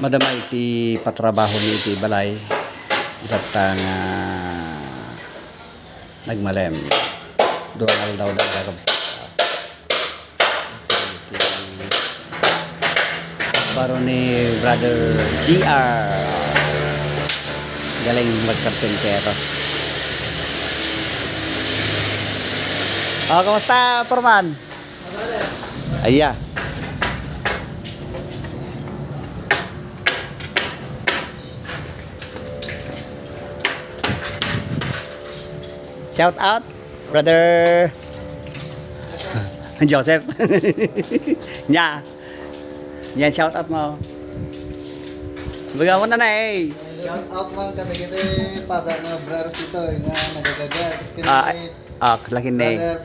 Madama iti patrabaho ni iti balay datang nagmalem duangal daw gagabsa baro ni brother GR galing magkarpentero. Kamusta, Forman? Aya. Shout out, brother Joseph. Nya. Yan, shout out mo. Baga mo na eh. Shout out man kami kita pada nga brothers ito nga nagagaga. Tapos Laki na eh. Brother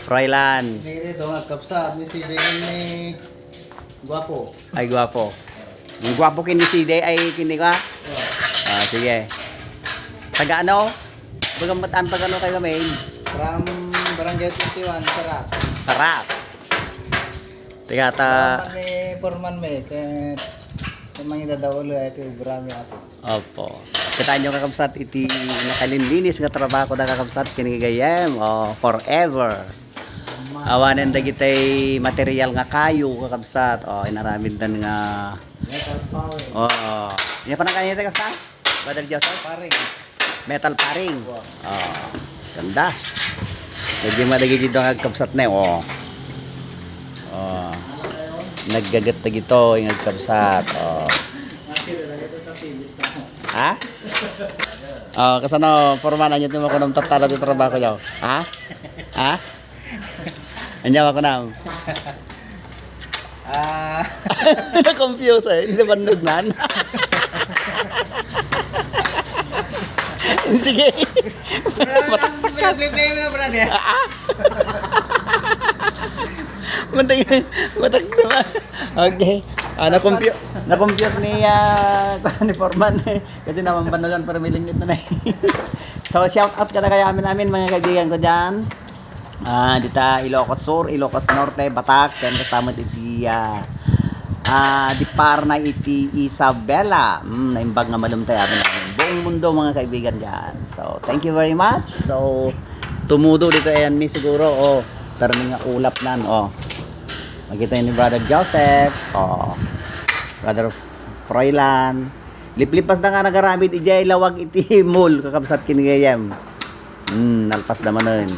Froilan. Hindi ito nga kapsat ni si Jay ni Guapo. Ay, guwapo. Yung guwapo kini si Day ay kini ka? Sige. Taga ano? Bagamatan pag ano kayo kami? From Barangay 21, Sarap. Sarap. Tiga ta... Ni Forman me, kaya sa mga dadawalo ito brami apo. Opo. Kita nyo kakabsat iti nakalinlinis nga trabaho na kakabsat kinigayem forever. Awanen da kitay material nga kayo kakabsat. Inaramid na nga Metal power. Yan pa na kanina kakabsat? Brother Joseph? Paring. Metal paring. Ganda. Medyo madagi dito ang kakabsat na yun. Naggagat na gito yung nagkabsat. Ha? Kasano, Forman, anyo timo ko ng tatala dito trabaho ko. Ha? Ha? Anyo ako na. Na-confuse eh. Hindi ba nugnan? Sige. Play mo na brother. Matak naman. Okay. Na-compute ni Forman kasi naman banagan para may limit na So shout out ka na kaya namin mga kaibigan ko dyan. Dita Ilocos Sur, Ilocos Norte, Batak, then kasama iti di par na iti Isabela. Naimbag nga malumtay namin buong mundo mga kaibigan dyan. So thank you very much. So tumudo dito ayan mi siguro pero nga ulap nan makita ni brother Joseph brother Froilan liplipas na nga nagaramid ijay lawag iti mall kakabsat kinigayem nalpas naman nun.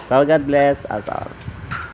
So God bless us all.